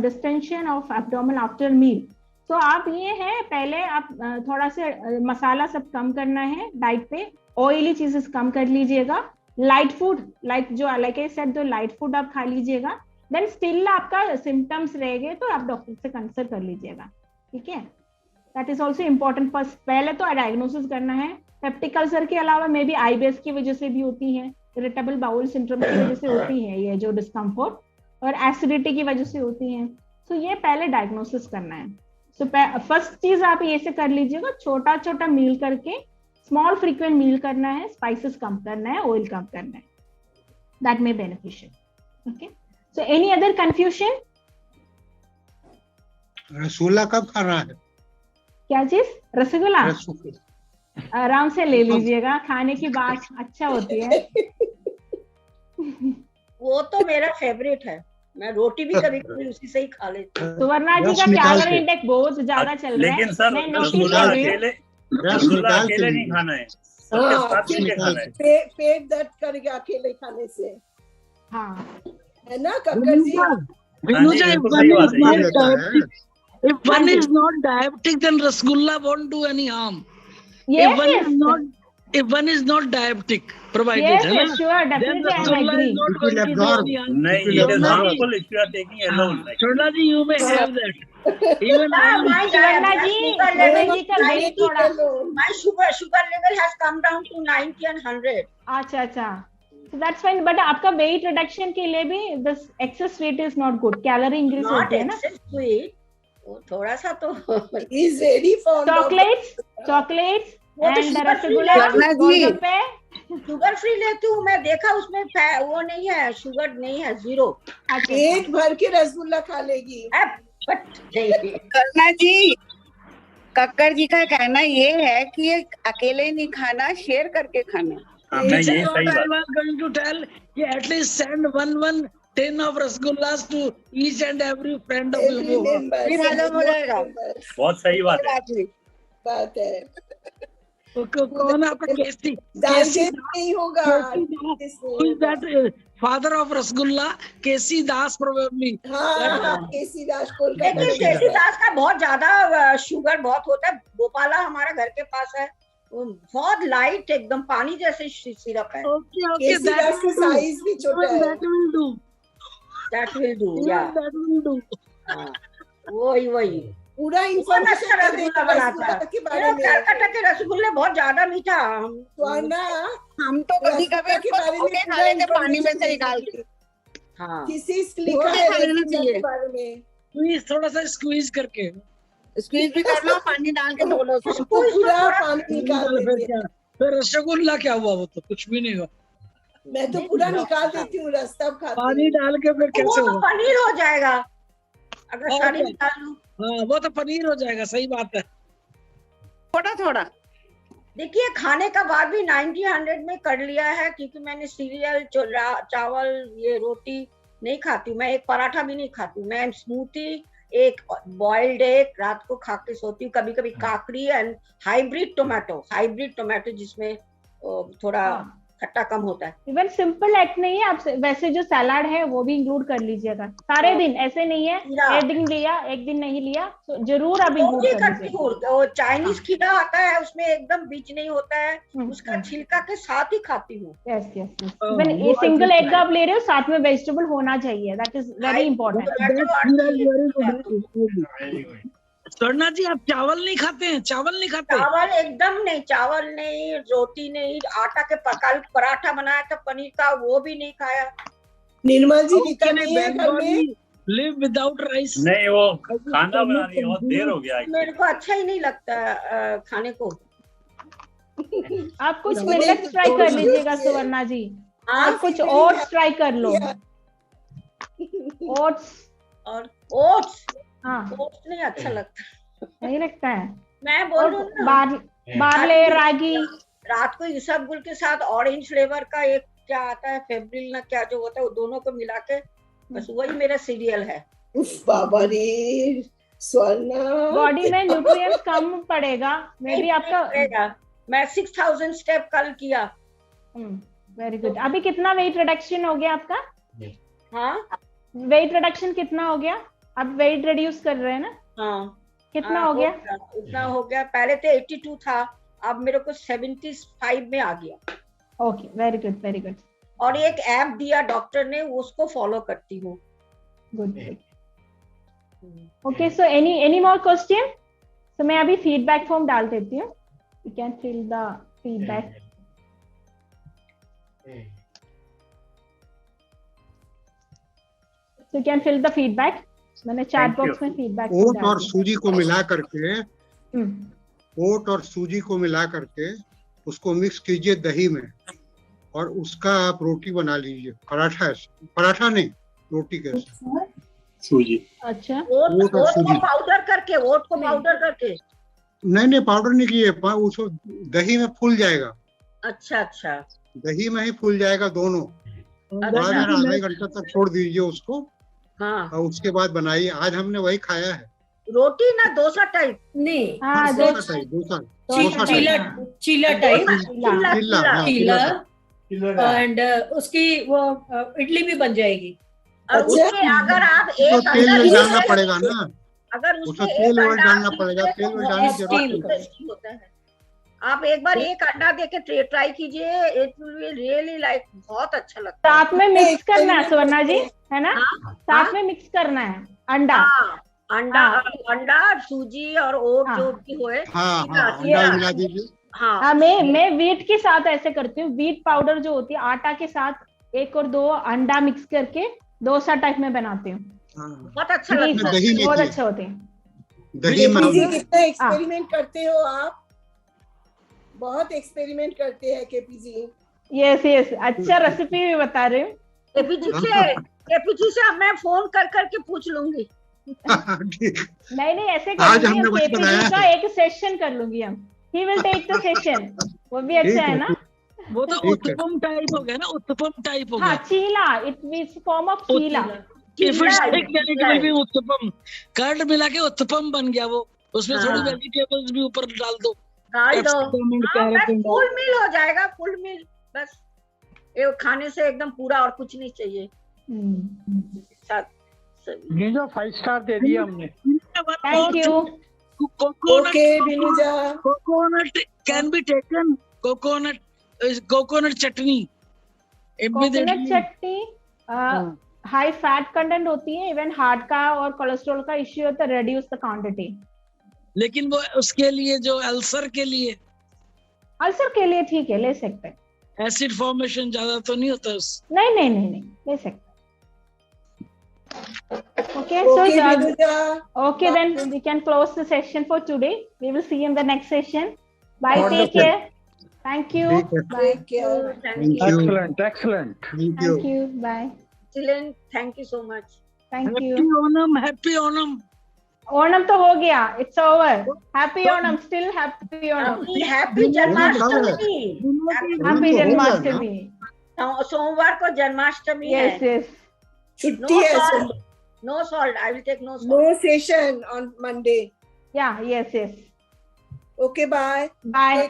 distension of abdomen after meal. So आप ये है, पहले आप थोड़ा से मसाला सब कम करना है डाइट पे, ऑयली चीजेस कम कर लीजिएगा, light food like I said जो लाइट फूड आप खा लीजिएगा। देन स्टिल आपका सिम्टम्स रहेंगे तो आप डॉक्टर से कंसल्ट कर लीजिएगा, ठीक है। That is also important. पहले तो डायग्नोसिस करना है। पेप्टिक अल्सर के अलावा मे बी आईबीएस की वजह से भी होती है, इरिटेबल बाउल सिंड्रोम की वजह से होती है ये जो डिस्कम्फर्ट, और एसिडिटी की वजह से होती है। सो ये पहले डायग्नोसिस करना है। सो फर्स्ट चीज आप ये से कर लीजिएगा, छोटा छोटा मील करके, स्मॉल फ्रीक्वेंट मील करना है, स्पाइसेस कम करना है, ऑयल कम करना है, that may beneficial. Okay, so any other confusion? Rasgulla कब खाना है? क्या चीज? रसगुल्ला आराम से ले लीजिएगा, खाने की बात अच्छा होती है। वो तो मेरा फेवरेट है, मैं रोटी भी कभी कभी उसी से ही खा लेती हूँ। सुवर्णा जी का कैलोरी इंडेक्स बहुत ज्यादा चल रहा है, लेकिन सर रसगुल्ला अकेले नहीं खाना है, खाना है। पेट दर्द करेगा अकेले खाने से, हाँ है ना कक्कर जी? If one is not diabetic, then rasgulla won't do any harm. Yes, if one is not diabetic, provided. Yes, sure, definitely I agree. नहीं, it is harmful if you are taking alone. Shona ji, you may have that. Even my sugar level has come down to 90 and 100. अच्छा, so that's fine. But आपका weight reduction के लिए भी this excess sweet is not good. Calorie increase होती है ना? Not excess sweet. वो थोड़ा सा तो is ready for chocolates and rasgulla. Sugar free लेती हूँ मैं, देखा उसमें वो नहीं है, शुगर नहीं है, 0। पेट भर के रसगुल्ला खा लेगी। करना जी, कक्कर जी का कहना ये है कि ये अकेले नहीं खाना, शेयर करके खाना। going to tell you at least send one 10 of rasgullas to each and every friend of you. फिर हजम हो जाएगा। बहुत सही बात है। कौन आपका केसी नहीं होगा? Who is that father of rasgulla? KC Das probably. हाँ, केसी दास कोलकाता। लेकिन केसी दास का बहुत ज्यादा शुगर बहुत होता है। गोपाला हमारा घर के पास है, बहुत लाइट एकदम पानी जैसे सिरप है। Okay, that साइज भी छोटा है। That will do, yeah. That will do. वही पूरा इन्फॉर्मेशन बनाता है। कलकत्ता के रसगुल्ले बहुत ज्यादा मीठा। हम तो कभी कभी खा लेते पानी में से निकाल के। हाँ, किसी लिखा है बारे में, थोड़ा सा स्क्वीज करके, स्क्वीज भी कर लो, पानी डाल के धो लो, पूरा पानी निकाल देंगे। फिर रसगुल्ला क्या हुआ? वो तो कुछ भी नहीं हुआ। मैं तो पूरा निकाल देती हूँ, रस तब खाती हूँ। पानी डाल के फिर कैसे होगा? पनीर हो जाएगा अगर सारी निकाल लूं। हाँ, वो तो पनीर हो जाएगा, सही बात है। थोड़ा देखिए, खाने का बाद भी 90-100 में कर लिया है, क्योंकि मैंने सीरियल, चावल, ये रोटी नहीं खाती हूँ। मैं एक पराठा भी नहीं खाती हूँ। मैं स्मूथी, एक बॉइल्ड एग रात को खा के सोती हूँ। कभी कभी काकड़ी एंड हाइब्रिड टोमेटो जिसमें थोड़ा खट्टा कम होता है। इवन सिंपल एक्ट नहीं है, आप वैसे जो सलाद है वो भी इंक्लूड कर लीजिएगा सारे दिन, ऐसे नहीं है एक दिन लिया एक दिन नहीं लिया, तो जरूर आप इंक्लूड कर लीजिएगा। वो चाइनीज खीरा आता है उसमें एकदम बीज नहीं होता है, उसका छिलका के साथ ही खाती हूँ। यस यस, इवन ये सिंगल एग आप ले रहे हो साथ में वेजिटेबल होना चाहिए, that is very important. Swarna ji आप चावल नहीं खाते हैं? चावल नहीं खाते? चावल एकदम नहीं, चावल नहीं, रोटी नहीं, आटा के पराठा बनाया था पनीर का, वो भी नहीं खाया। निर्मल जी गीता नहीं है घर में? Live without rice? नहीं, वो खाना बना रही है, बहुत देर हो गया। मेरे को अच्छा ही नहीं लगता खाने को। आप कुछ मिलेट्स ट्राई कर लीजिएगा सुवर्णा जी, आप कुछ ओट्स ट्राई कर लो। ओट्स और ओट्स, हाँ ओट्स नहीं अच्छा लगता। नहीं लगता है? मैं बोल रही हूँ ना, बार्ले रागी। रात को इसबगुल के साथ ऑरेंज फ्लेवर का एक क्या आता है, फेब्रिल ना क्या जो होता है, वो दोनों को मिला के बस वही मेरा सीरियल है। बाबा रे स्वर्णा, बॉडी में न्यूट्रिएंट्स कम पड़ेगा, मे बी आपका। मैं 6000 स्टेप कल किया। Very good. अभी कितना वेट रिडक्शन हो गया आपका? हाँ, वेट रिडक्शन कितना हो गया? आप वेट रिड्यूस कर रहे हैं ना? हाँ। कितना हो गया? उतना हो गया, पहले तो 82 था, अब मेरे को 75 में आ गया। Okay, very good very good. और एक ऐप दिया डॉक्टर ने, उसको फॉलो करती हूँ। Good. Okay, so any more question? तो मैं अभी फीडबैक फॉर्म डाल देती हूँ, you can fill the feedback. So you can fill the feedback. मैंने चैट बॉक्स में फीडबैक। ओट और सूजी को मिला करके, ओट और सूजी को मिला करके उसको मिक्स कीजिए दही में, और उसका आप रोटी बना लीजिए। पराठा नहीं, रोटी के सूजी। अच्छा, ओट और सूजी पाउडर करके, ओट को पाउडर करके? नहीं पाउडर नहीं किए, उसको दही में फूल जाएगा। अच्छा अच्छा, दही में ही फूल जाएगा दोनों। आधे घंटे तक छोड़ दीजिए उसको। हाँ, और उसके बाद बनाइए। आज हमने वही खाया है। रोटी ना डोसा टाइप? नहीं, चीला एंड उसकी वो इडली भी बन जाएगी। अगर आप एक तेल डालना पड़ेगा ना, अगर उसमें तेल डालना पड़ेगा, तेल डालने की जरूरत होता है। आप एक बार एक अंडा देके ट्राई कीजिए, it will be really like, बहुत अच्छा लगता है। साथ में मिक्स करना है सुवर्णा जी, है ना? साथ में मिक्स करना है अंडा। अंडा, सूजी और ओट जो भी होए। अंडा मिला दीजिए। हाँ, मैं वीट के साथ ऐसे करती हूँ। वीट पाउडर जो होती है, आटा के साथ 1 और 2 अंडा मिक्स करके डोसा टाइप में बनाती हूँ। बहुत अच्छा लगता है, बहुत अच्छे होते हैं। कितना एक्सपेरिमेंट करते हो आप? बहुत एक्सपेरिमेंट करते हैं केपी जी। यस यस, अच्छा रेसिपी भी बता रहे हूँ। केपी से मैं फोन कर करके पूछ लूंगी। नहीं ऐसे कर लूंगी, केपी जी का एक सेशन कर लूंगी हम। He will take the session, वो भी अच्छा है ना? वो तो उत्तपम टाइप हो गया ना, उत्तपम टाइप हो गया। हाँ, cheela, it is form of cheela. Uttapam curd मिला के उत्तपम बन गया वो। उसमें थोड़ी वेजिटेबल्स भी ऊपर डाल दो। फुल मील हो जाएगा, फुल मील। बस ये खाने से एकदम पूरा, और कुछ नहीं चाहिए। ये जो 5 स्टार दे दिया हमने। Thank you. Okay Binuja. Coconut can be taken, coconut chutney. Coconut chutney high fat content होती है, इवन हार्ट का और कोलेस्ट्रॉल का इश्यू होता है, रिड्यूस द क्वांटिटी। लेकिन वो उसके लिए जो अल्सर के लिए ठीक है, ले सकते हैं। एसिड फॉर्मेशन ज्यादा तो नहीं होता नहीं, ले सकते। Okay, then we can close the session for today. We will see you in the next session. Bye. Take care. Thank you. Take care. Excellent. Thank you. Bye. Excellent. Thank you so much. Thank you. Happy Onam. Onam तो हो गया. It's over. Happy Onam. Still happy Onam. Happy Janmashtami. Happy Janmashtami. सोमवार को जन्माष्टमी है. Yes. छुट्टी है. No salt. I will take no salt. No session on Monday. Yeah. Yes. Okay. Bye. Bye.